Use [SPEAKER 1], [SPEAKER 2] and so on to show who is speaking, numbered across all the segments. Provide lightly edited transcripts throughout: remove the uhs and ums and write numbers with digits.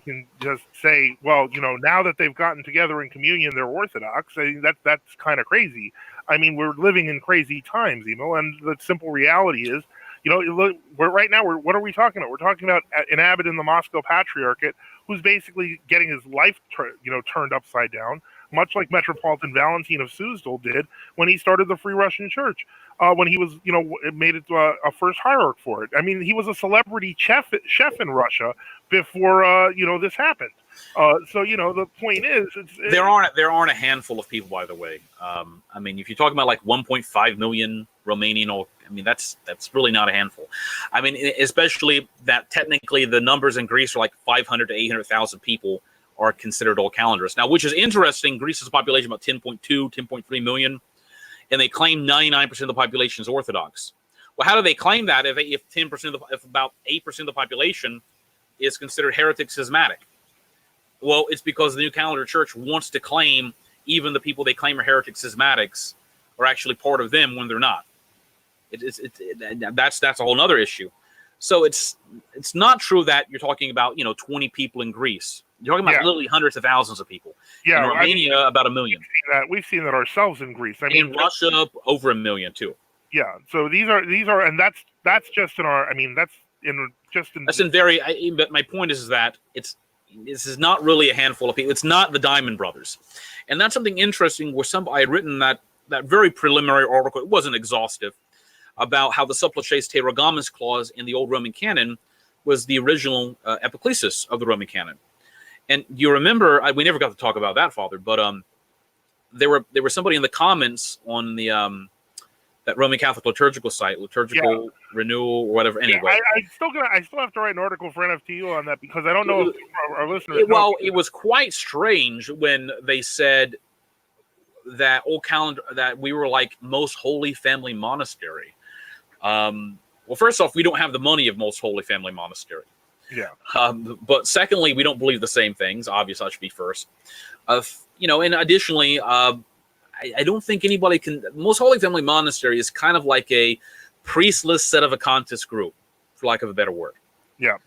[SPEAKER 1] can just say, well, now that they've gotten together in communion, they're Orthodox. I mean, that's kind of crazy. I mean, we're living in crazy times, Emo, and the simple reality is, look, what are we talking about? We're talking about an abbot in the Moscow Patriarchate who's basically getting his life, turned upside down, much like Metropolitan Valentine of Suzdal did when he started the Free Russian Church. When he was, made it a first hierarch for it. I mean, he was a celebrity chef in Russia before, this happened. So, the point is,
[SPEAKER 2] there aren't a handful of people, by the way. I mean, if you're talking about like 1.5 million Romanian, I mean, that's really not a handful. I mean, especially that technically the numbers in Greece are like 500 to 800,000 people are considered old calendars. Now, which is interesting. Greece's population about 10.2, 10.3 million. And they claim 99% of the population is Orthodox. Well, how do they claim that if about 8% of the population is considered heretic schismatic? Well, it's because the New Calendar Church wants to claim even the people they claim are heretic schismatics are actually part of them when they're not. That's a whole other issue. So it's not true that you're talking about 20 people in Greece. You're talking about literally hundreds of thousands of people.
[SPEAKER 1] Yeah,
[SPEAKER 2] in Romania, about 1 million.
[SPEAKER 1] We've seen that ourselves in Greece. I mean,
[SPEAKER 2] in Russia, over 1 million too.
[SPEAKER 1] Yeah. So these are, and that's just in our. I mean, that's in.
[SPEAKER 2] But my point is that this is not really a handful of people. It's not the Diamond Brothers, and that's something interesting. Where I had written that very preliminary article. It wasn't exhaustive about how the Supplices Te Regamus clause in the Old Roman canon was the original epiclesis of the Roman canon. And you remember, we never got to talk about that, Father, but there were somebody in the comments on the that Roman Catholic liturgical site, liturgical renewal or whatever. Anyway,
[SPEAKER 1] I still have to write an article for NFTU on that because I don't know if our listeners know.
[SPEAKER 2] It was quite strange when they said that that we were like Most Holy Family Monastery. Well, first off, we don't have the money of Most Holy Family Monastery.
[SPEAKER 1] Yeah.
[SPEAKER 2] But secondly, we don't believe the same things. Obviously, that should be first. And additionally, I don't think anybody can. Most Holy Family Monastery is kind of like a priestless sedevacantists group, for lack of a better word.
[SPEAKER 1] Yeah.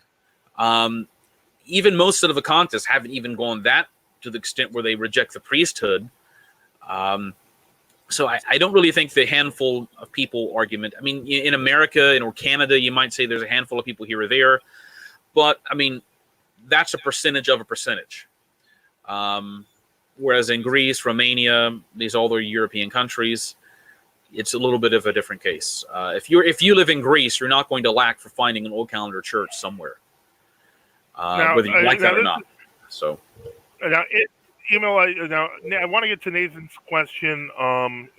[SPEAKER 2] Even most sedevacantists haven't even gone that to the extent where they reject the priesthood. So I don't really think the handful of people argument. I mean, in America or Canada, you might say there's a handful of people here or there. But, I mean, that's a percentage of a percentage. Whereas in Greece, Romania, these other European countries, it's a little bit of a different case. If you live in Greece, you're not going to lack for finding an old calendar church somewhere, whether you like that or not. So,
[SPEAKER 1] I want to get to Nathan's question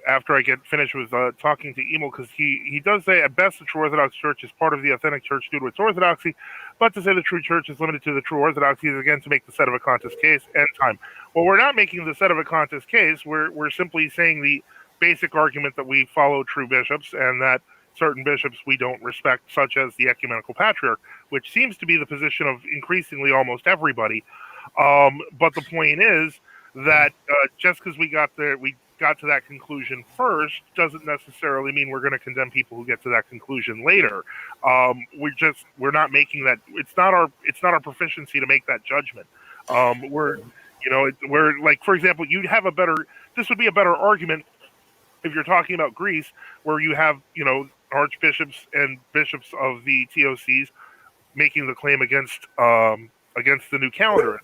[SPEAKER 1] after I get finished with talking to Emil, because he does say at best the true Orthodox Church is part of the authentic Church due to its orthodoxy, but to say the true Church is limited to the true Orthodoxy is again to make the sedevacantists case and time. Well, we're not making the sedevacantists case. We're simply saying the basic argument that we follow true bishops and that certain bishops we don't respect, such as the ecumenical patriarch, which seems to be the position of increasingly almost everybody. But the point is that just because we got to that conclusion first doesn't necessarily mean we're going to condemn people who get to that conclusion later. We're not making that. It's not our proficiency to make that judgment. We're like, for example, this would be a better argument if you're talking about Greece, where you have archbishops and bishops of the TOCs making the claim against the new calendar.